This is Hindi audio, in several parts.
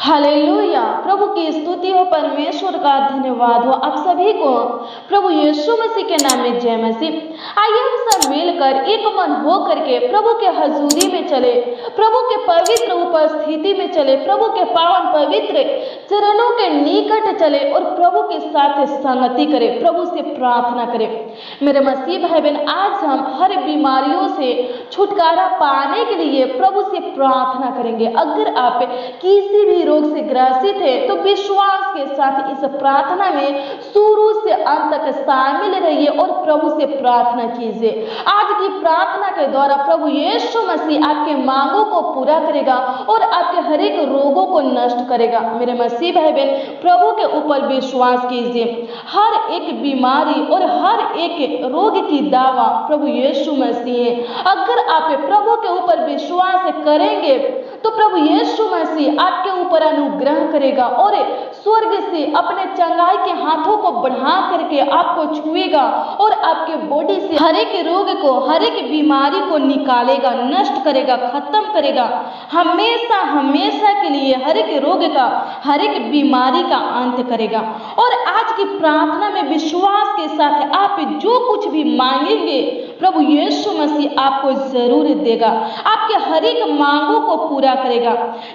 हालेलुया। प्रभु की स्तुति हो, परमेश्वर का धन्यवाद हो। आप सभी को प्रभु यीशु मसीह के नाम में जय मसीह। आइए हम सब मिलकर एक मन हो करके प्रभु के हजूरी में चले, प्रभु के पवित्र उपस्थिति में चले, प्रभु के पावन पवित्र चरणों के निकट चले और प्रभु के साथ संगति करें, प्रभु से प्रार्थना करें। मेरे मसीह भाई बहन, आज हम हर बीमारियों से छुटकारा पाने के लिए प्रभु से प्रार्थना करेंगे। अगर आप किसी भी रोग से ग्रसित है तो विश्वास के साथ इस प्रार्थना में शुरू से अंत तक शामिल रहिए और प्रभु से प्रार्थना कीजिए। आज की प्रार्थना के द्वारा प्रभु यीशु मसीह आपके मांगों को पूरा करेगा और आपके हर एक रोगों को नष्ट करेगा। मेरे मसीह भाई बहन, प्रभु के ऊपर विश्वास कीजिए। हर एक बीमारी और हर एक रोग की दवा प्रभु यीशु मसीह है। अगर आप प्रभु के ऊपर विश्वास करेंगे तो प्रभु यीशु मसीह आपके ऊपर अनुग्रह करेगा और स्वर्ग से अपने चंगाई के हाथों को बढ़ा करके आपको छुएगा और आपके बॉडी से हर एक रोग को, हर एक बीमारी को निकालेगा, नष्ट करेगा, खत्म करेगा। हमेशा हमेशा के लिए हर एक रोग का, हर एक बीमारी का अंत करेगा। और आज की प्रार्थना में विश्वास के साथ आप जो कुछ भी मांगेंगे प्रभु यीशु मसीह आपको जरूर देगा, आपके हर एक मांगों को पूरा करेगा।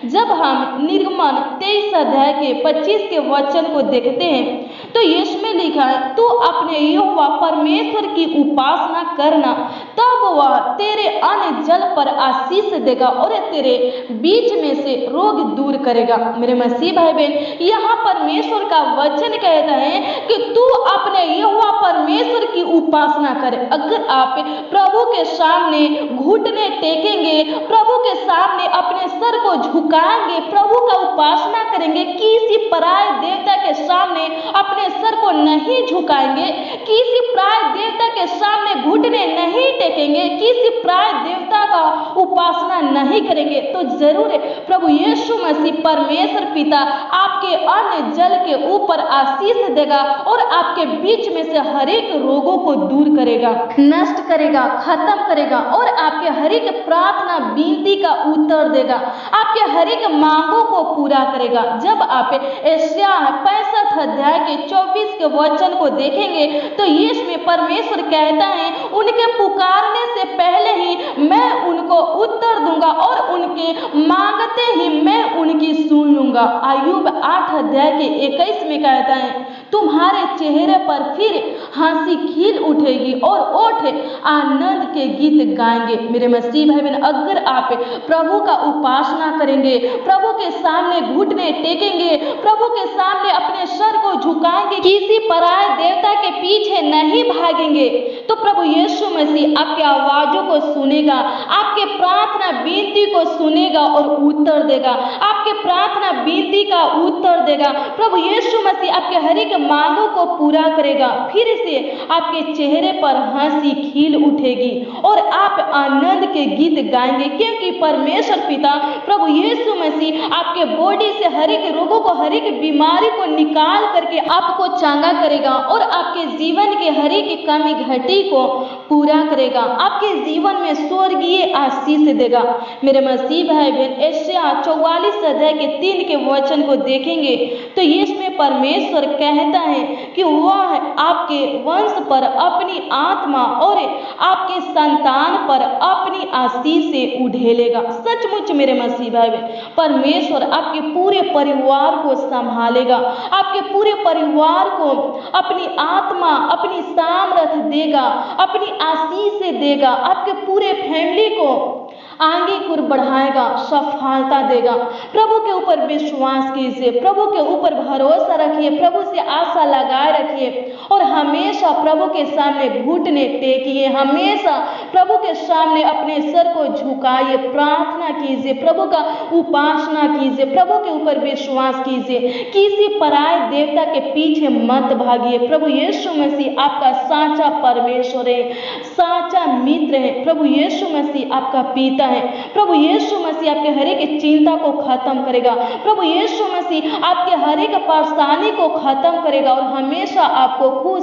जब हम निर्गमन 23 अध्याय के 25 के वचन को देखते हैं तो इसमें लिखा है, तू अपने यहोवा परमेश्वर की उपासना करना, तब वह तेरे अन्न जल पर आशीष देगा और तेरे बीच में से रोग दूर करेगा। मेरे मसीह भाई बहन, यहाँ परमेश्वर का वचन कहता है कि तू अपने यहोवा परमेश्वर की उपासना कर। अगर आप प्रभु के सामने घुटने टेकेंगे, प्रभु के सामने अपने सर को झुकाएंगे, प्रभु का उपासना करेंगे, किसी पराय देवता के सामने अपने सर को नहीं झुकाएंगे, किसी पराय देवता के सामने घुटने नहीं टेकेंगे, किसी पराय देवता का उपासना नहीं करेंगे तो जरूर प्रभु यीशु मसीह परमेश्वर पिता आपके अन्न जल के ऊपर आशीष देगा और आपके बीच में से हर एक रोगों को दूर करेगा, नष्ट करेगा, खत्म करेगा और आपके हर एक प्रार्थना विनती का उत्तर देगा, आपके हर एक मांगों को पूरा करेगा। जब आप यशायाह 65 अध्याय के 24 के वचन को देखेंगे तो इसमें परमेश्वर कहता है, उनके पुकारने से पहले ही मैं उनको उत्तर दूंगा और उनके मांगते ही मैं उनकी सुन लूंगा। अय्यूब 8 अध्याय के 21 में कहता है, तुम्हारे चेहरे पर फिर हंसी खिल उठेगी और ओठ आनंद के गीत गाएंगे। मेरे मसीह भाई बहन, अगर आप प्रभु का उपासना करेंगे, प्रभु के सामने घुटने टेकेंगे, प्रभु के सामने अपने सर को झुकाएंगे, किसी पराय देवता के पीछे नहीं भागेंगे तो प्रभु यीशु मसीह आपके आवाजों को सुनेगा, आपके प्रार्थना विनती को सुनेगा और उत्तर देगा, आपके प्रार्थना विनती का उत्तर देगा। प्रभु यीशु मसीह आपके हर एक मांगों को पूरा करेगा, फिर से आपके चेहरे पर हंसी खिल उठेगी और आप आनंद के गीत गाएंगे, क्योंकि परमेश्वर पिता प्रभु यीशु मसीह आपके बॉडी से हर एक रोगों को, हर एक बीमारी को निकाल करके आपको चंगा करेगा और आपके जीवन के हर एक कमी घटी को पूरा करेगा, आपके जीवन में स्वर्गीय आशीष देगा। मेरे मसीह भाई बहन, यशायाह 44 अध्याय के 3 के वचन को देखेंगे तो इसमें परमेश्वर कहता है कि वह आपके वंश पर अपनी आत्मा और आपके संतान पर अपनी आशीष से उड़ेलेगा। सचमुच मेरे मसीह भाई बहन, परमेश्वर आपके पूरे परिवार को संभालेगा, आपके पूरे परिवार को अपनी आत्मा, अपनी सामर्थ देगा, अपनी आशीष से देगा, आपके पूरे फैमिली को आगे की बढ़ाएगा, सफलता देगा। प्रभु के ऊपर विश्वास कीजिए, प्रभु के ऊपर भरोसा रखिए, प्रभु से आशा लगाए रखिए और हमेशा प्रभु के सामने घुटने टेकिए, हमेशा प्रभु के सामने अपने सर को झुकाइए, प्रार्थना कीजिए, प्रभु का उपासना कीजिए, प्रभु के ऊपर विश्वास कीजिए, किसी पराय देवता के पीछे मत भागिए। प्रभु यीशु मसीह आपका साचा परमेश्वर है, साचा मित्र है। प्रभु यीशु मसीह आपका पिता है। प्रभु यीशु मसीह आपके हर एक चिंता को खत्म करेगा। प्रभु यीशु मसीह आपके हर एक परेशानी को खत्म करेगा और हमेशा आपको खुश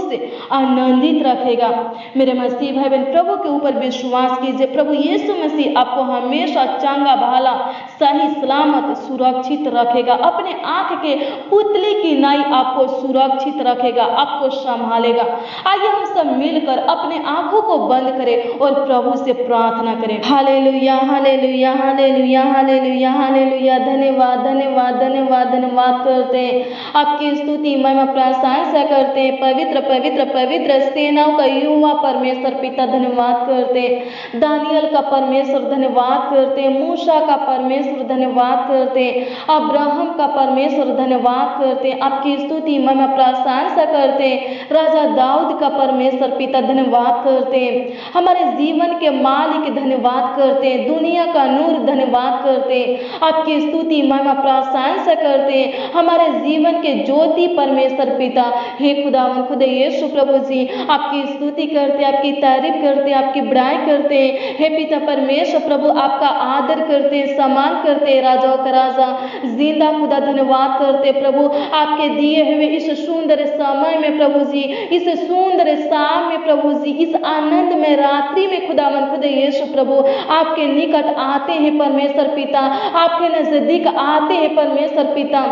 आनंदित रखेगा। मेरे मसीह भाई बहन, प्रभु के ऊपर विश्वास कीजिए। प्रभु यीशु मसीह आपको हमेशा चंगा भला सही सलामत सुरक्षित रखेगा। अपने आंख के पुतली की नाई आपको सुरक्षित रखेगा, आपको संभालेगा। आइए हम सब मिलकर अपने आंखों को बंद करें और प्रभु से प्रार्थना करें। Hallelujah, hallelujah, hallelujah, hallelujah, hallelujah. धन्यवाद, धन्यवाद, धन्यवाद, धन्यवाद करते हैं। आपकी स्तुति महिमा प्रशंसा करते हैं। पवित्र पवित्र पवित्र सेनाओं का युवा परमेश्वर पिता धन्यवाद करते हैं। दानियल का परमेश्वर धन्यवाद करते हैं। मूसा का परमेश्वर धन्यवाद करते हैं। अब्राहम का परमेश्वर धन्यवाद करते हैं। आपकी स्तुति महिमा प्रशंसा करते हैं। राजा दाऊद का परमेश्वर पिता धन्यवाद करते हैं। हमारे जीवन के मालिक धन्यवाद करते हैं। दुनिया का नूर धन्यवाद करते हैं। आपकी स्तुति महिमा प्रशंसा करते हैं। हमारे जीवन के ज्योति परमेश्वर पिता हे खुदावन खुद यीशु प्रभु जी आपकी स्तुति करते, आपकी तारीफ करते, आपकी बड़ाई करते हैं। हे पिता परमेश्वर प्रभु आपका आदर करते, सम्मान करते, राजाओं का राजा जिंदा खुदा धन्यवाद करते प्रभु आपके दिए हुए इस सुंदर समय में प्रभु जी, इस सुंदर शाम में प्रभु जी, इस आनंद में रात्रि में खुदावन खुद यीशु प्रभु आपके निकट आते हैं परमेश्वर पिता, आपके नजदीक आते हैं परमेश्वर पिता,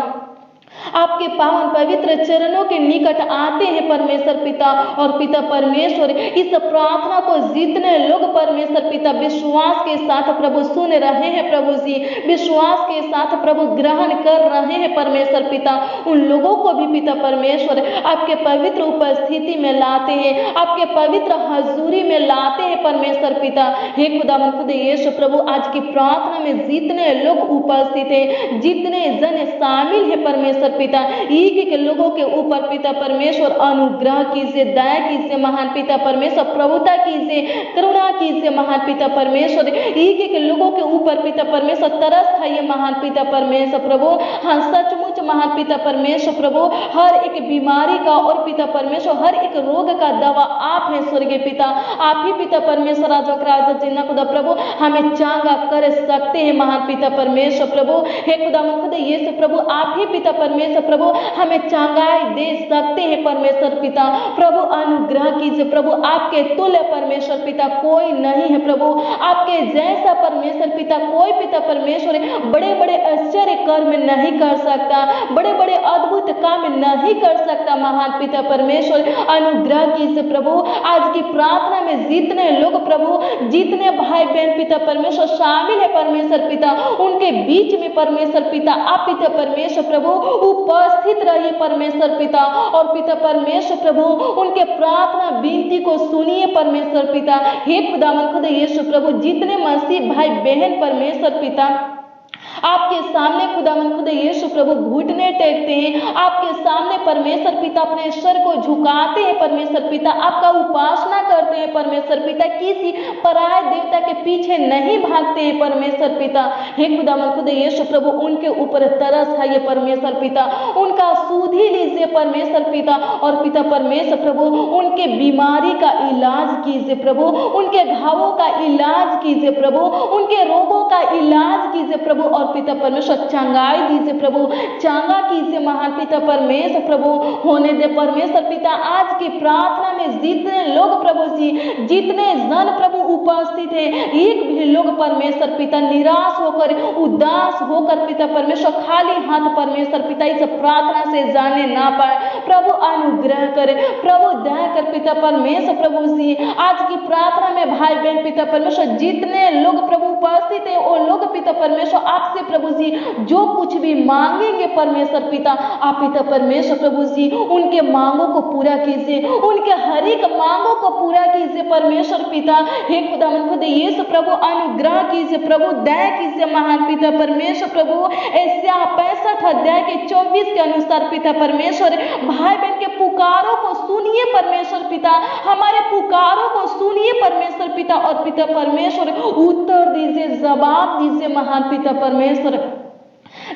आपके पावन पवित्र चरणों के निकट आते हैं परमेश्वर पिता। और पिता परमेश्वर इस प्रार्थना को जितने लोग परमेश्वर पिता विश्वास के साथ प्रभु सुन रहे हैं प्रभु जी, विश्वास के साथ प्रभु ग्रहण कर रहे हैं परमेश्वर पिता, उन लोगों को भी पिता परमेश्वर आपके पवित्र उपस्थिति में लाते हैं, आपके पवित्र हजूरी में लाते हैं परमेश्वर पिता। हे खुदावन खुद यीशु प्रभु आज की प्रार्थना में जितने लोग उपस्थित हैं, जितने जन शामिल है परमेश्वर पिता, एक के लोगों के ऊपर पिता परमेश्वर अनुग्रह कीजिए, दया कीजिए महान पिता परमेश्वर, प्रभुता कीजिए, करुणा कीजिए महान पिता परमेश्वर, एक के लोगों के ऊपर पिता परमेश्वर तरस खाइए महान पिता परमेश्वर प्रभु। हाँ सचमुच महान पिता परमेश्वर प्रभु हर एक बीमारी का और पिता परमेश्वर हर एक रोग का दवा आप है स्वर्गीय पिता, आप ही पिता परमेश्वर राजा राजा जिन्ना खुदा प्रभु हमें चांगा कर सकते हैं महान पिता परमेश्वर प्रभु। हे खुदा खुद यीशु प्रभु आप ही पिता परमेश्वर प्रभु हमें चांगाई दे सकते हैं परमेश्वर पिता। प्रभु अनुग्रह कीजिए प्रभु, आपके तुल्य परमेश्वर पिता कोई नहीं है प्रभु, आपके जैसा परमेश्वर पिता कोई पिता परमेश्वर बड़े बड़े आश्चर्य कर्म नहीं कर सकता, बड़े बड़े अद्भुत काम नहीं कर सकता महान पिता परमेश्वर। अनुग्रह कीजिए प्रभु आज की प्रार्थना में जितने लोग प्रभु, जितने भाई बहन पिता परमेश्वर शामिल है परमेश्वर पिता, उनके बीच में परमेश्वर पिता आप पिता परमेश्वर प्रभु उपस्थित रहिए परमेश्वर पिता। और पिता परमेश्वर प्रभु उनके प्रार्थना विनती को सुनिए परमेश्वर पिता। हे खुदावन खुद यीशु प्रभु जितने मसीह भाई बहन परमेश्वर पिता आपके सामने खुदावन खुद यीशु प्रभु घुटने टेकते हैं, आपके सामने परमेश्वर पिता अपने सर को झुकाते हैं परमेश्वर पिता, आपका उपासना करते हैं परमेश्वर पिता, किसी पराय देवता के पीछे नहीं भागते हैं परमेश्वर पिता। हे खुदावन खुद यीशु प्रभु उनके ऊपर तरस है परमेश्वर पिता, उनका सुधि लीजिए परमेश्वर पिता। और पिता परमेश्वर प्रभु उनके बीमारी का इलाज कीजिए प्रभु, उनके घावों का इलाज कीजिए प्रभु, उनके रोगों का इलाज कीजिए प्रभु। और पिता परमेश्वर चंगाई दीजिए प्रभु, चांगा कीजिए महान पिता परमेश्वर प्रभु। होने दे परमेश्वर पिता आज की प्रार्थना में जितने लोग प्रभु जी, जितने जन प्रभु उपस्थित है, एक भी लोग परमेश्वर पिता निराश होकर उदास होकर पिता परमेश्वर खाली हाथ परमेश्वर पिता इस प्रार्थना से जाने ना पाए। प्रभु अनुग्रह करे, प्रभु दया कर पिता परमेश्वर प्रभु जी आज की प्रार्थना में भाई बहन पिता परमेश्वर जितने लोग प्रभु उपस्थित है वो लोग पिता परमेश्वर आपसे प्रभु जी जो कुछ भी मांगेंगे परमेश्वर पिता, आप पिता परमेश्वर प्रभु जी उनके मांगों को पूरा कीजिए, उनके हर एक मांगों को पूरा कीजिए परमेश्वर पिता। हे खुदावन खुद यीशु प्रभु अनुग्रह कीजिए प्रभु, दया कीजिए महान पिता परमेश्वर प्रभु। ऐसा 65 अध्याय के 24 के अनुसार पिता परमेश्वर भाई बहन के पुकारों को सुनिए परमेश्वर पिता, हमारे पुकारों को सुनिए परमेश्वर पिता। और पिता परमेश्वर उत्तर दीजिए, जवाब दीजिए महान पिता परमेश्वर।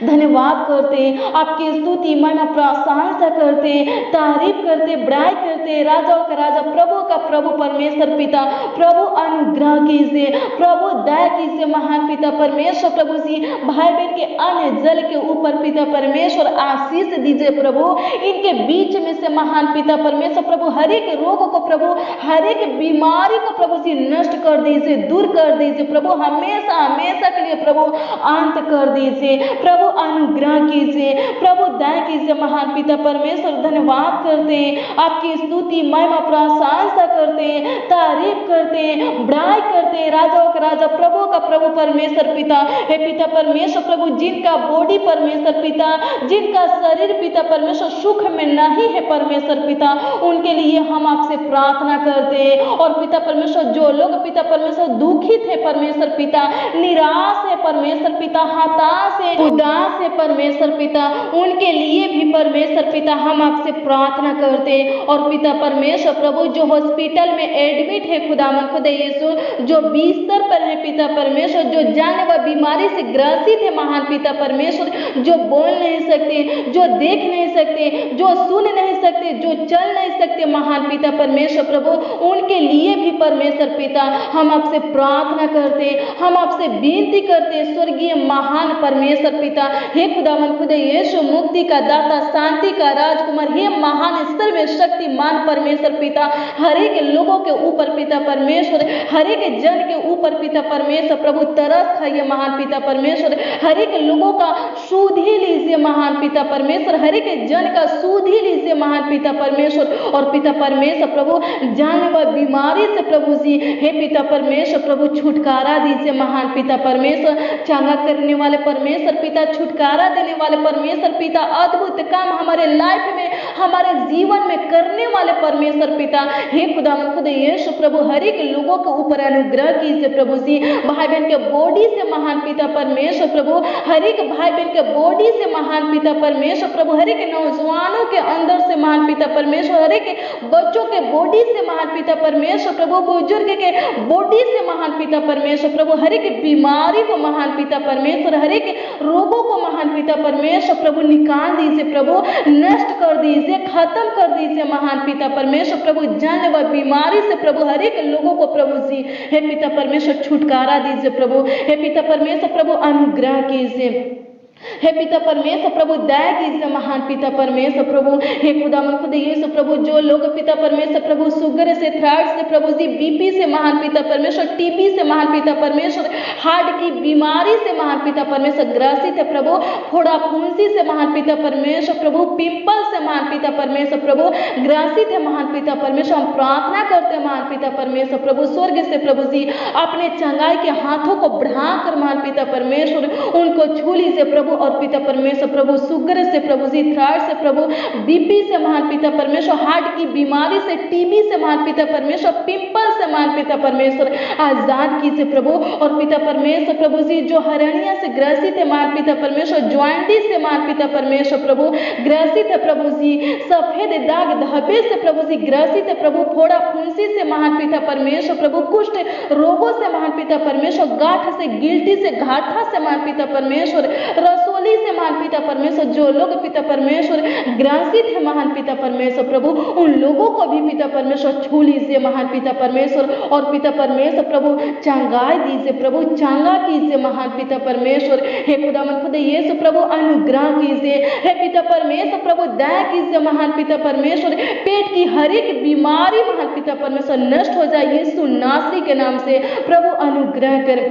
धन्यवाद करते, आपकी स्तुति महिमा प्रशंसा करते, तारीफ करते, बड़ाई करते। राजाओं का राजा, प्रभु का प्रभु परमेश्वर पिता, प्रभु अनुग्रह कीजिए, प्रभु दया कीजिए महान पिता परमेश्वर। प्रभु जी भाई बहन के अन्य जल के ऊपर पिता परमेश्वर आशीष दीजिए प्रभु, इनके बीच में से महान पिता परमेश्वर प्रभु हर एक रोग को प्रभु, हर एक बीमारी को प्रभु जी नष्ट कर दीजिए, दूर कर दीजिए प्रभु, हमेशा हमेशा के लिए प्रभु अंत कर दीजिए प्रभु, अनुग्रह कीजिए प्रभु, दया कीजिए महान पिता परमेश्वर। धन्यवाद करते हैं, आपकी स्तुति महिमा प्रशंसा करते हैं, तारीफ करते हैं, बड़ाई करते हैं। राजाओं का राजा, प्रभु का प्रभु परमेश्वर पिता, हे पिता परमेश्वर प्रभु, जिनका बॉडी परमेश्वर पिता, जिनका शरीर पिता परमेश्वर सुख में नहीं है परमेश्वर पिता, उनके लिए हम आपसे प्रार्थना करते हैं। और पिता परमेश्वर जो लोग पिता परमेश्वर दुखित है परमेश्वर पिता, निराश है परमेश्वर पिता, हताश है, उदास है परमेश्वर पिता, उनके लिए भी परमेश्वर पिता हम आपसे प्रार्थना करते हैं। और पिता परमेश्वर प्रभु जो हॉस्पिटल में एडमिट है खुदावन खुदा यीशु, जो बिस्तर पर है पिता परमेश्वर, जो जानलेवा बीमारी से ग्रसित है महान पिता परमेश्वर, जो बोल नहीं सकते, जो देख नहीं सकते, जो सुन नहीं सकते, जो चल नहीं सकते महान पिता परमेश्वर प्रभु, उनके लिए भी परमेश्वर पिता हम आपसे प्रार्थना करते, हम आपसे विनती करते स्वर्गीय महान परमेश्वर पिता, हे खुदावन खुदा यीशु, मुक्ति का दाता, शांति का राजकुमार, हे महान सर्वशक्तिमान परमेश्वर पिता, हर एक लोगों के ऊपर पिता परमेश्वर, हर एक जन के ऊपर पिता परमेश्वर प्रभु तरस खाइए महान पिता परमेश्वर, हर एक लोगों का सूद ही लीजिए महान पिता परमेश्वर, हर एक जन का सूद ही लीजिए महान पिता परमेश्वर। और पिता परमेश्वर प्रभु जानलेवा बीमारी से प्रभु जी, हे पिता परमेश्वर प्रभु छुटकारा दीजिए महान पिता परमेश्वर, चंगा करने वाले परमेश्वर पिता, छुटकारा देने वाले परमेश्वर पिता, अद्भुत काम हमारे लाइफ में, हमारे जीवन में करने वाले परमेश्वर पिता, हे खुदावन खुदा यीशु प्रभु, हर एक लोगों के ऊपर अनुग्रह कीजिए प्रभु जी, भाई बहन के बॉडी से महान पिता परमेश्वर प्रभु, हर एक भाई बहन के बॉडी से महान पिता परमेश्वर प्रभु, हर एक नौजवानों के अंदर से महान पिता परमेश्वर, हर एक बच्चों के बॉडी से महान पिता परमेश्वर प्रभु, बुजुर्ग के बॉडी से महान पिता परमेश्वर प्रभु, हर एक बीमारी को महान पिता परमेश्वर, हर एक रोगों को महान पिता परमेश्वर प्रभु निकाल दीजिए प्रभु, नष्ट कर दीजिए, खत्म कर दीजिए महान पिता परमेश्वर प्रभु, जानलेवा बीमारी से प्रभु हर एक लोगों को प्रभु जी, हे पिता परमेश्वर छुटकारा दीजिए प्रभु, हे पिता परमेश्वर प्रभु अनुग्रह कीजिए, हे पिता परमेश्वर प्रभु दया कीजिए महान पिता परमेश्वर प्रभु, हे खुदावन खुदा यीशु प्रभु, जो लोग पिता परमेश्वर प्रभु शुगर से, थायराइड से प्रभु जी, बीपी से महान पिता परमेश्वर, टीबी से महान पिता परमेश्वर, हार्ट की बीमारी से महान पिता परमेश्वर ग्रसित है प्रभु, फोड़ा फुंसी से महान पिता परमेश्वर प्रभु, पिंपल से महान पिता परमेश्वर प्रभु ग्रसित है महान पिता परमेश्वर, हम प्रार्थना करते हैं महान पिता परमेश्वर प्रभु, स्वर्ग से प्रभु जी अपने चंगाई के हाथों को बढ़ाकर महान पिता परमेश्वर उनको छू लीजिए प्रभु। और पिता परमेश्वर प्रभु शुगर से प्रभु जी, थायराइड से प्रभु, बीपी से महान पिता परमेश्वर, हार्ट की बीमारी से, टीबी से महान पिता परमेश्वर, पिंपल से महान पिता परमेश्वर आजाद कीजिए प्रभु। और पिता परमेश्वर प्रभु जी जो हरनिया से ग्रसित है महान पिता परमेश्वर, ज्वाइंटिस से महान पिता परमेश्वर प्रभु ग्रसित है प्रभु जी, सफेद दाग धब्बे से प्रभु जी ग्रसित है प्रभु, फोड़ा फुंसी से महान पिता परमेश्वर प्रभु, कुष्ठ रोगों से महान पिता परमेश्वर, गांठ से, गिल्टी से, घाटा से महान पिता परमेश्वर, रसोली से महान पिता परमेश्वर, जो लोग पिता परमेश्वर ग्रसित है महान पिता परमेश्वर प्रभु, उन लोगों को भी पिता परमेश्वर छू लीजिए महान पिता परमेश्वर। और पिता परमेश्वर प्रभु चंगाई दीजिए प्रभु, चंगा कीजिए महान पिता परमेश्वर, हे खुदावन खुदा यीशु प्रभु अनुग्रह कीजिए, हे पिता परमेश्वर प्रभु दया कीजिए महान पिता परमेश्वर, पेट की हर एक बीमारी महान पिता परमेश्वर नष्ट हो जाए यीशु नासरी के नाम से प्रभु अनुग्रह कर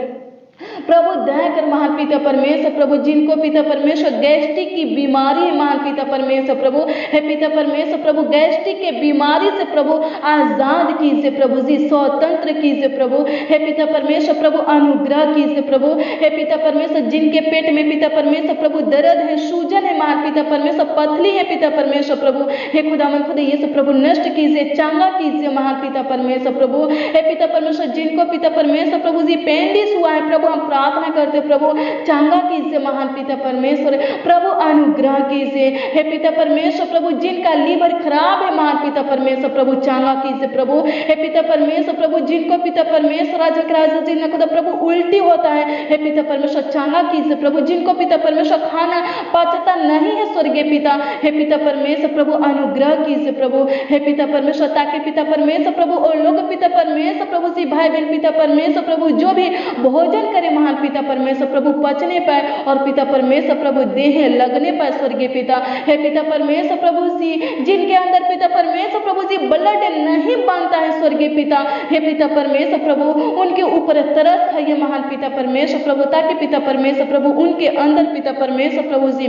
प्रभु दया कर महान पिता परमेश्वर प्रभु, जिनको पिता परमेश्वर गैस्ट्रिक की बीमारी है महान पिता परमेश्वर प्रभु, हे पिता परमेश्वर प्रभु गैस्ट्रिक के बीमारी से प्रभु आजाद कीजिए प्रभु जी, स्वतंत्र कीजिए प्रभु, हे पिता परमेश्वर प्रभु अनुग्रह कीजिए प्रभु, हे पिता परमेश्वर जिनके पेट में पिता परमेश्वर प्रभु दर्द है, सूजन है महान पिता परमेश्वर, पथली है पिता परमेश्वर प्रभु, हे खुदावन खुदा यीशु प्रभु नष्ट कीजिए, चंगा कीजिए महान पिता परमेश्वर प्रभु, हे पिता परमेश्वर जिनको पिता परमेश्वर प्रभु जी पेंडिस हुआ है प्रभु, हम प्रार्थना करते प्रभु चंगा कीजिए महान पिता परमेश्वर प्रभु अनुग्रह अनुग्रह कीजिए। हे पिता परमेश्वर प्रभु, जिनका लीवर खराब है महान पिता परमेश्वर प्रभु चांगा कीजिए प्रभु। हे पिता परमेश्वर प्रभु, जिनको पिता परमेश्वर राजा जिनको प्रभु उल्टी होता है, हे पिता परमेश्वर चांगा कीजिए प्रभु। जिनको पिता परमेश्वर खाना पचता नहीं है स्वर्गीय पिता, हे पिता परमेश्वर प्रभु अनुग्रह कीजिए प्रभु। हे पिता परमेश्वर, ताकि पिता परमेश्वर प्रभु और लोग पिता परमेश्वर प्रभु से भाई बहन पिता परमेश्वर प्रभु जो भी भोजन करे महान पिता परमेश्वर प्रभु पचने पाए और पिता परमेश्वर प्रभु देह लगने पाए स्वर्गीय पिता। हे पिता परमेश्वर प्रभु सी जिनके अंदर पिता परमेश्वर प्रभु जी ब्लड नहीं बनता है स्वर्गीय पिता, हे पिता परमेश्वर प्रभु उनके ऊपर तरस खाइए महान पिता परमेश्वर प्रभु, ताकि पिता परमेश्वर प्रभु उनके अंदर पिता परमेश्वर प्रभु जी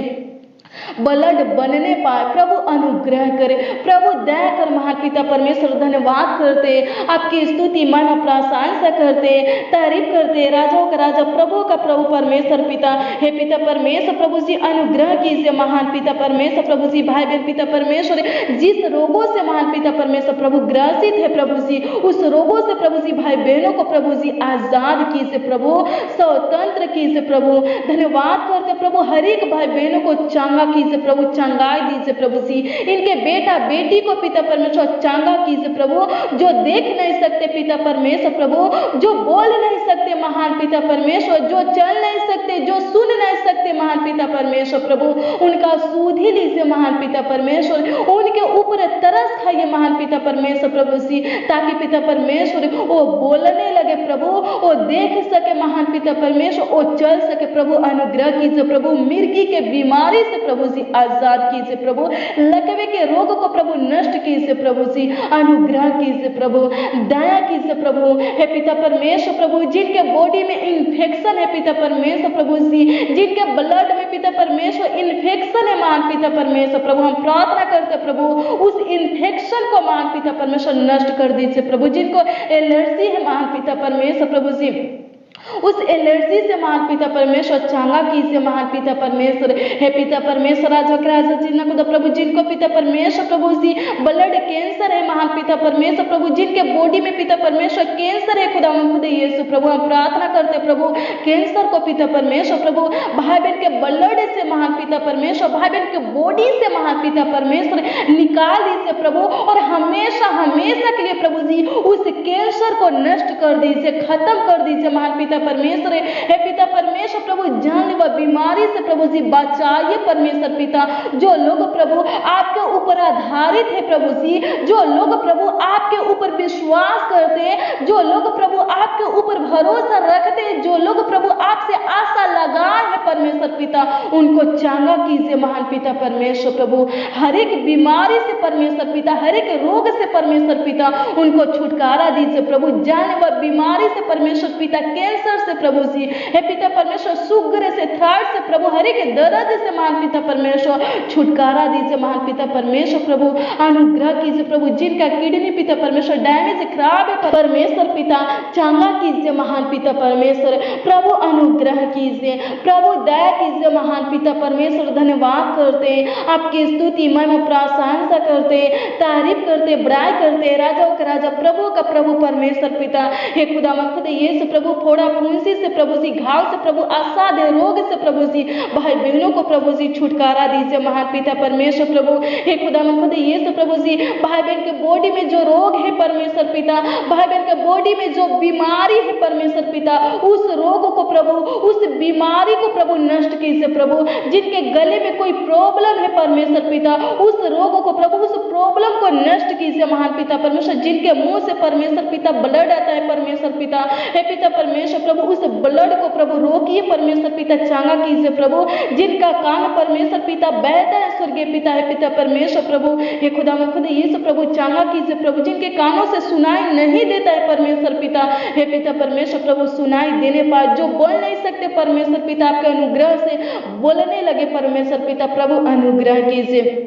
ब्लड बनने पाए। प्रभु अनुग्रह करे, प्रभु दया कर महान पिता परमेश्वर। धन्यवाद करते, आपकी स्तुति महिमा प्रशंसा करते, तारीफ करते, राजाओं का राजा प्रभु का प्रभु परमेश्वर पिता। हे पिता परमेश्वर प्रभु जी अनुग्रह कीजिए महान पिता परमेश्वर प्रभु जी। भाई बहन पिता परमेश्वर जिस रोगों से महान पिता परमेश्वर प्रभु ग्रसित है प्रभु जी, उस रोगों से प्रभु जी भाई बहनों को प्रभु जी आजाद कीजिए प्रभु, स्वतंत्र कीजिए प्रभु। धन्यवाद करते प्रभु, हर एक भाई बहनों को चांगा कीजिए प्रभु, चंगाई दीजिए प्रभु जी। इनके बेटा बेटी को पिता परमेश्वर चांगा कीजिए प्रभु, जो देख नहीं सकते पिता परमेश्वर प्रभु, जो बोल नहीं सकते महान पिता परमेश्वर, जो चल नहीं सकते, जो सुन नहीं सकते महान पिता परमेश्वर प्रभु, उनका सुधि लीजिए महान पिता परमेश्वर। उनके ऊपर तरस खाइए महान पिता परमेश्वर प्रभु जी, ताकि पिता परमेश्वर वो बोलने लगे प्रभु, वो देख सके महान पिता परमेश्वर, वो चल सके प्रभु। अनुग्रह कीजिए प्रभु, मिर्गी के बीमारी से प्रभु जी आजाद कीजिए प्रभु, लकवे के रोग को प्रभु नष्ट कीजिए प्रभु जी। अनुग्रह कीजिए प्रभु, दया कीजिए प्रभु। हे पिता परमेश्वर प्रभु, जिनके बॉडी में इन्फेक्शन है पिता परमेश्वर प्रभु जी, जिनके ब्लड में पिता परमेश्वर इन्फेक्शन है महान पिता परमेश्वर प्रभु, हम प्रार्थना करते प्रभु उस इन्फेक्शन को महान पिता परमेश्वर नष्ट कर दीजिए प्रभु। जिनको एलर्जी है महान पिता परमेश्वर प्रभु जी, उस एलर्जी से महान पिता परमेश्वर चांगा कीजिए महान पिता परमेश्वर। हे पिता परमेश्वर राजा जिनको प्रभु, जिनको पिता परमेश्वर प्रभु जी ब्लड कैंसर है महान पिता परमेश्वर प्रभु, जिनके बॉडी में पिता परमेश्वर कैंसर है खुदा खुद यीशु प्रभु, हम प्रार्थना करते प्रभु कैंसर को पिता परमेश्वर प्रभु भाई बहन के ब्लड से महान पिता परमेश्वर, भाई बहन के बॉडी से महान पिता परमेश्वर निकाल दीजिए प्रभु, और हमेशा हमेशा के लिए प्रभु जी उस कैंसर को नष्ट कर दीजिए, खत्म कर दीजिए महान पिता परमेश्वर। हे पिता परमेश्वर प्रभु, जानलेवा बीमारी से प्रभु जी बचाइए परमेश्वर पिता। जो लोग प्रभु आपके ऊपर आधारित है प्रभु जी, जो लोग प्रभु आपके ऊपर विश्वास करते हैं, जो लोग प्रभु आपके ऊपर भरोसा रखते हैं, जो लोग प्रभु आपसे आशा लगाए हैं परमेश्वर पिता, उनको चांगा कीजिए महान पिता परमेश्वर प्रभु। हर एक बीमारी से परमेश्वर पिता, हर एक रोग से परमेश्वर पिता उनको छुटकारा दीजिए प्रभु। जानलेवा बीमारी से परमेश्वर पिता, कैंसर से प्रभु जी, हे पिता परमेश्वर शुगर से, थायराइड से प्रभु, हर एक दर्द से महान पिता परमेश्वर छुटकारा दीजिए महान पिता परमेश्वर प्रभु। अनुग्रह कीजिए प्रभु, जिनका किडनी पिता परमेश्वर डैमेज खराब है परमेश्वर पिता, चांगा कीजिए महान पिता परमेश्वर प्रभु। अनुग्रह कीजिए प्रभु, दया कीजिए महान पिता परमेश्वर। धन्यवाद करते, आपकी स्तुति महिमा प्रशंसा करते, तारीफ करते, बड़ाई करते, राजाओं का राजा प्रभु का प्रभु परमेश्वर पिता। हे खुदा खुद यीशु प्रभु, फोड़ा फुंसी से प्रभु जी, घाव से प्रभु, असाध्य रोग से प्रभु जी भाई बहनों को प्रभु जी छुटकारा दीजिए महान पिता परमेश्वर प्रभु। हे खुदा खुद यीशु प्रभु जी, भाई बहन के बॉडी में जो रोग है परमेश्वर पिता, भाई बहन के बॉडी में जो बीमारी है परमेश्वर पिता, उस रोग को प्रभु, उस बीमारी को प्रभु नष्ट कीजिए प्रभु। जिनके गले में कोई प्रॉब्लम है परमेश्वर पिता, उस रोग को प्रभु, उस प्रॉब्लम को नष्ट कीजिए महान पिता परमेश्वर। जिनके मुंह से परमेश्वर पिता ब्लड आता है परमेश्वर पिता, हे पिता परमेश्वर प्रभु, उस ब्लड को प्रभु रोकिए परमेश्वर पिता, चांगा कीजिए प्रभु। जिनका कान परमेश्वर पिता बहता है स्वर्गीय पिता, है पिता परमेश्वर प्रभु, हे खुदा खुद यीशु प्रभु, चांगा कीजिए प्रभु। जिनके कानों से सुनाई नहीं देता है परमेश्वर पिता, हे पिता परमेश्वर प्रभु, सुनाई देने पाए, जो बोल नहीं सकते परमेश्वर पिता, आपके अनुग्रह से बोलने लगे परमेश्वर पिता प्रभु। अनुग्रह कीजिए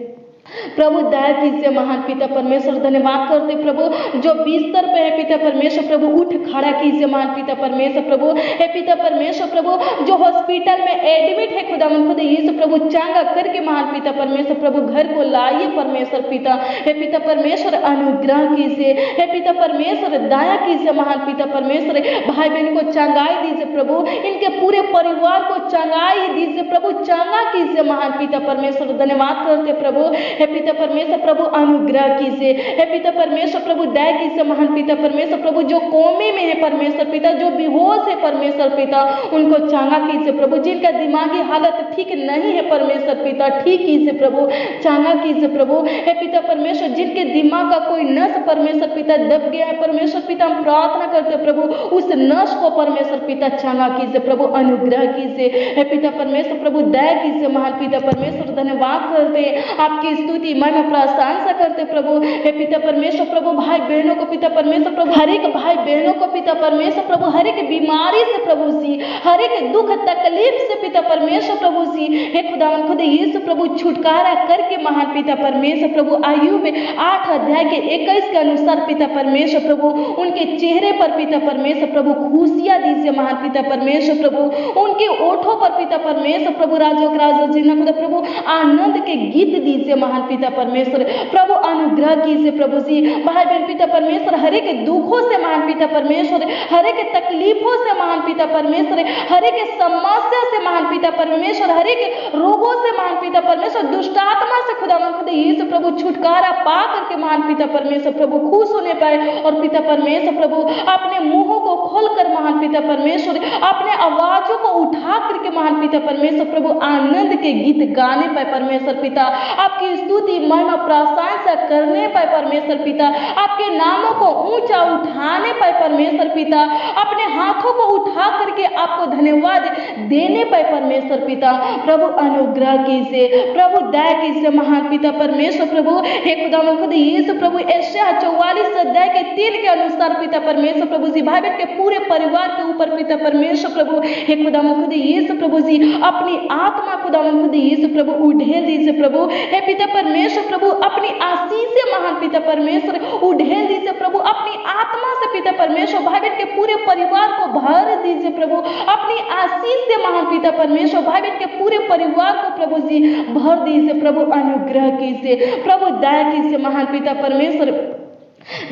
प्रभु दया कीजिए महान पिता परमेश्वर, धन्यवाद करते प्रभु जो बिस्तर पे है पिता परमेश्वर, प्रभु उठ खड़ा कीजिए महान पिता परमेश्वर, प्रभु हे पिता परमेश्वर, प्रभु जो हॉस्पिटल में एडमिट है खुदावन खुद यीशु प्रभु चांगा करके महान पिता परमेश्वर, प्रभु घर को लाइए परमेश्वर पिता, हे पिता परमेश्वर अनुग्रह कीजिए, हे पिता परमेश्वर दया कीजिए महान पिता परमेश्वर, भाई बहन को चंगाई दीजिए प्रभु, इनके पूरे परिवार को चंगाई दीजिए प्रभु, चंगा कीजिए महान पिता परमेश्वर, धन्यवाद करते प्रभु हे पिता परमेश्वर, प्रभु अनुग्रह कीजिए, हे पिता परमेश्वर, प्रभु दया कीजिए महान पिता परमेश्वर, प्रभु जो कोमे में है परमेश्वर पिता, जो बेहोश है परमेश्वर पिता, उनको चंगा कीजिए प्रभु, जिनका दिमागी हालत ठीक नहीं है परमेश्वर पिता, ठीक कीजिए प्रभु, चंगा कीजिए प्रभु, हे पिता परमेश्वर, जिनके दिमाग का कोई नस परमेश्वर पिता दब गया है परमेश्वर पिता, हम प्रार्थना करते प्रभु उस नस को परमेश्वर पिता चंगा कीजिए प्रभु, अनुग्रह कीजिए, हे पिता परमेश्वर, प्रभु दया कीजिए महान पिता परमेश्वर, धन्यवाद करते आपकी स्तुति महिमा प्रशंसा करते प्रभु, हे पिता परमेश्वर, प्रभु भाई बहनों को पिता परमेश्वर, प्रभु हर एक भाई बहनों को पिता परमेश्वर, प्रभु हर एक बीमारी से प्रभु जी, हर एक दुख तकलीफ से पिता परमेश्वर, प्रभु जी हे खुदावन खुद यीशु प्रभु छुटकारा करके महान पिता परमेश्वर, प्रभु आयुब 8 अध्याय के 21 के अनुसार पिता परमेश्वर, प्रभु उनके चेहरे पर पिता परमेश्वर, प्रभु खुशियां दीजिए महान पिता परमेश्वर, प्रभु उनके ओठों पर पिता परमेश्वर, प्रभु राजों के राजा जिन्ना खुदा प्रभु आनंद के गीत दीजिए महान पिता परमेश्वर, प्रभु अनुग्रह कीजिए प्रभु जी, भाई बहन पिता परमेश्वर हर एक दुखों से महान पिता परमेश्वर, हर एक तकलीफों से महान पिता परमेश्वर, हर एक समस्या से महान पिता परमेश्वर, हर एक रोगों से महान पिता परमेश्वर, दुष्ट आत्मा से खुदावन खुद यीशु प्रभु छुटकारा पा करके महान पिता परमेश्वर, प्रभु खुश होने पाए, और पिता परमेश्वर प्रभु अपने मुंहों को खोलकर महान पिता परमेश्वर, अपने आवाजों को उठा करके महान पिता परमेश्वर, प्रभु आनंद के गीत गाने पाए परमेश्वर पिता, आपकी स्तुति महिमा प्रशंसा करने पाए परमेश्वर पिता, आपके नामों को ऊंचा उठाने पाए परमेश्वर पिता, अपने हाथों को उठा करके आपको धन्यवाद देने पाए परमेश्वर पिता, प्रभु अनुग्रह कीजिए, प्रभु दया कीजिए महान पिता परमेश्वर, प्रभु हे खुदावन खुद यीशु प्रभु यशायाह 44 अध्याय के 3 के अनुसार पिता परमेश्वर, प्रभु जी भाई बहन के पूरे परिवार के ऊपर पिता परमेश्वर, प्रभु हे खुदावन खुद यीशु प्रभु जी अपनी आत्मा खुदावन खुद यीशु प्रभु उड़ेल दीजिए प्रभु, हे पिता परमेश्वर, प्रभु अपनी आशीष से महान पिता परमेश्वर उड़ेल दीजिए प्रभु, अपनी आत्मा से पिता परमेश्वर भाई बहन के पूरे परिवार को भर दीजिए प्रभु, अपनी आशीष से महान पिता परमेश्वर भाई बहन के पूरे परिवार को प्रभु जी भर दीजिए प्रभु, अनुग्रह कीजिए प्रभु, दया कीजिए महान पिता परमेश्वर,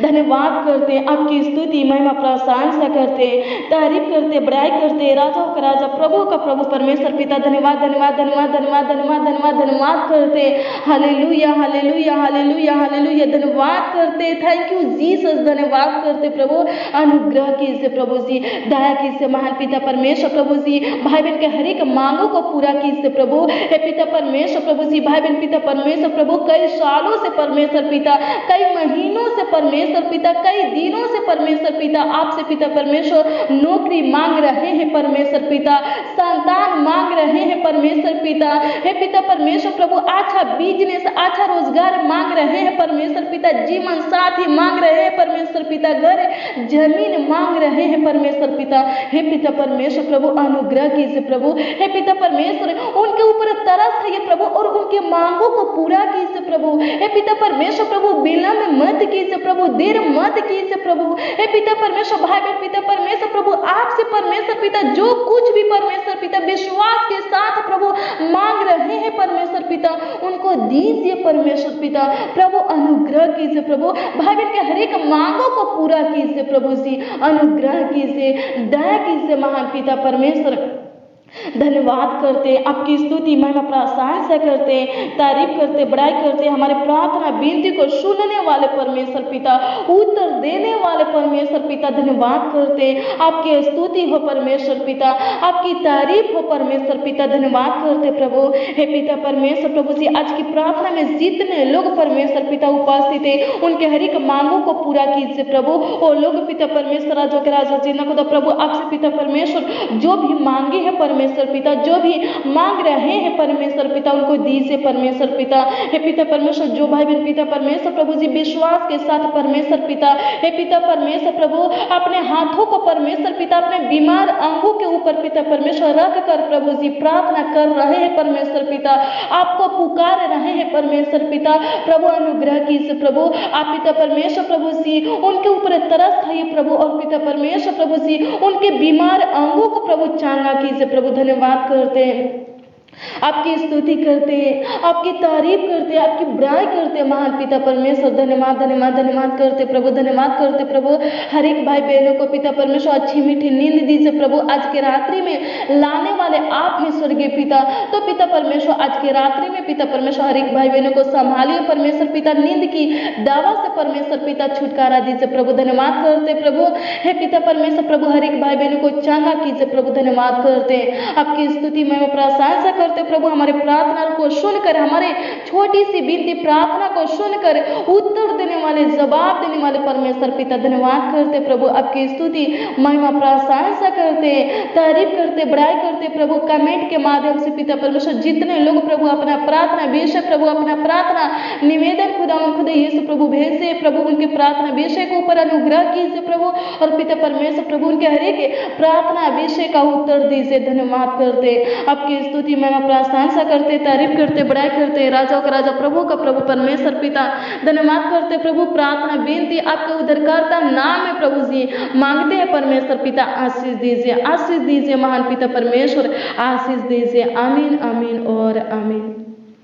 धन्यवाद करते आपकी स्तुति महिमा प्रशंसा करते, तारीफ करते, बड़ाई करते, राजाओं का राजा प्रभु का प्रभु परमेश्वर पिता, धन्यवाद धन्यवाद धन्यवाद धन्यवाद धन्यवाद धन्यवाद धन्यवाद करते, हालेलुया हालेलुया हालेलुया हालेलुया, धन्यवाद करते, थैंक यू जीसस, धन्यवाद करते प्रभु, अनुग्रह कीजिए प्रभु जी, दया कीजिए महान पिता परमेश्वर, प्रभु जी भाई बहन के हर एक मांगों को पूरा कीजिए प्रभु, हे पिता परमेश्वर, प्रभु जी भाई बहन पिता परमेश्वर, प्रभु कई सालों से परमेश्वर पिता, कई महीनों से परमेश्वर पिता, कई दिनों से परमेश्वर पिता आपसे पिता परमेश्वर नौकरी मांग रहे हैं परमेश्वर पिता, संतान मांग रहे हैं परमेश्वर पिता, हे पिता परमेश्वर, प्रभु अच्छा बिजनेस, अच्छा रोजगार मांग रहे हैं परमेश्वर पिता, जीवन साथी मांग रहे हैं परमेश्वर पिता, घर जमीन मांग रहे हैं परमेश्वर पिता, हे पिता परमेश्वर, प्रभु अनुग्रह कीजिए प्रभु, हे पिता परमेश्वर उनके ऊपर तरस खाइए प्रभु, और उनके मांगों को पूरा कीजिए प्रभु, हे पिता परमेश्वर, प्रभु विलंब मत कीजिए प्रभु, देर मत कीजिए प्रभु, हे पिता परमेश्वर भाई बहन पिता परमेश्वर, प्रभु आपसे परमेश्वर पिता जो कुछ भी परमेश्वर पिता विश्वास के साथ प्रभु मांग रहे हैं परमेश्वर पिता, उनको दीजिए परमेश्वर पिता, प्रभु अनुग्रह कीजिए प्रभु, भाई बहन के हर एक मांगों को पूरा कीजिए प्रभु जी, अनुग्रह कीजिए, दया कीजिए महान पिता परमेश्वर, धन्यवाद करते, आपकी स्तुति महिमा प्रशंसा करते, तारीफ करते, बड़ाई करते, हमारे प्रार्थना विनती को सुनने वाले परमेश्वर पिता, उत्तर देने वाले परमेश्वर पिता, धन्यवाद करते, आपकी स्तुति हो परमेश्वर पिता, आपकी तारीफ हो परमेश्वर पिता, धन्यवाद करते प्रभु, हे पिता परमेश्वर, प्रभु जी आज की प्रार्थना में जितने लोग परमेश्वर पिता उपस्थित है, उनके हर एक मांगों को पूरा कीजिए प्रभु, वो लोग पिता परमेश्वर राजों के राजा जिन्ना खुदा प्रभु आपसे पिता परमेश्वर जो भी मांगे है परमेश्वर परमेश्वर पिता, जो भी मांग रहे हैं परमेश्वर पिता उनको दीजिए परमेश्वर पिता। हे पिता परमेश्वर, जो भाई बहन पिता परमेश्वर प्रभु जी विश्वास के साथ परमेश्वर पिता, हे पिता परमेश्वर प्रभु अपने हाथों को परमेश्वर पिता अपने बीमार अंगों के ऊपर पिता परमेश्वर रख कर प्रभु जी प्रार्थना कर रहे हैं परमेश्वर पिता, आपको पुकार रहे हैं परमेश्वर पिता, प्रभु अनुग्रह कीजिए प्रभु। आप पिता परमेश्वर प्रभु जी उनके ऊपर तरस खाइए प्रभु, और पिता परमेश्वर प्रभु जी उनके बीमार अंगों को प्रभु चांगा कीजिए प्रभु। धन्यवाद करते हैं, आपकी स्तुति करते, आपकी तारीफ करते, आपकी बड़ाई करते महान पिता परमेश्वर। धन्यवाद धन्यवाद धन्यवाद करते प्रभु, धन्यवाद करते प्रभु। हर एक भाई बहनों को पिता परमेश्वर अच्छी मीठी नींद दीजिए प्रभु। आज के रात्रि में लाने वाले आप हैं स्वर्गीय पिता, तो पिता परमेश्वर आज के रात्रि में पिता परमेश्वर हर एक भाई बहनों को संभालिए परमेश्वर पिता, नींद की दवा से परमेश्वर पिता छुटकारा दीजिए प्रभु। धन्यवाद करते प्रभु, हे पिता परमेश्वर प्रभु हर एक भाई बहनों को चंगा कीजिए प्रभु। धन्यवाद करते, आपकी स्तुति में प्रशंसा करते प्रभु। हमारे प्रार्थना को सुनकर, हमारे छोटी सी विनती प्रार्थना को सुनकर उत्तर देने वाले, जवाब देने वाले परमेश्वर पिता धन्यवाद करते प्रभु। आपकी स्तुति महिमा प्रशंसा करते, तारीफ करते, बड़ाई करते प्रभु। कमेंट के माध्यम से पिता परमेश्वर जितने लोग प्रभु अपना प्रार्थना विषय प्रभु, अपना प्रार्थना निवेदन खुद यीशु प्रभु भेजे प्रभु, उनके प्रार्थना विषय के ऊपर अनुग्रह कीजिए प्रभु, और पिता परमेश्वर प्रभु उनके हर एक प्रार्थना विषय का उत्तर दीजिए। धन्यवाद करते, आपकी स्तुति महिमा प्रशंसा करते, तारीफ करते, बड़ाई करते, राजाओं का राजा प्रभु का प्रभु परमेश्वर पिता धन्यवाद करते प्रभु। प्रार्थना विनती आपके उद्धारकर्ता नाम में प्रभु जी मांगते हैं परमेश्वर पिता, आशीष दीजिए, आशीष दीजिए महान पिता परमेश्वर, आशीष दीजिए। आमीन आमीन और आमीन।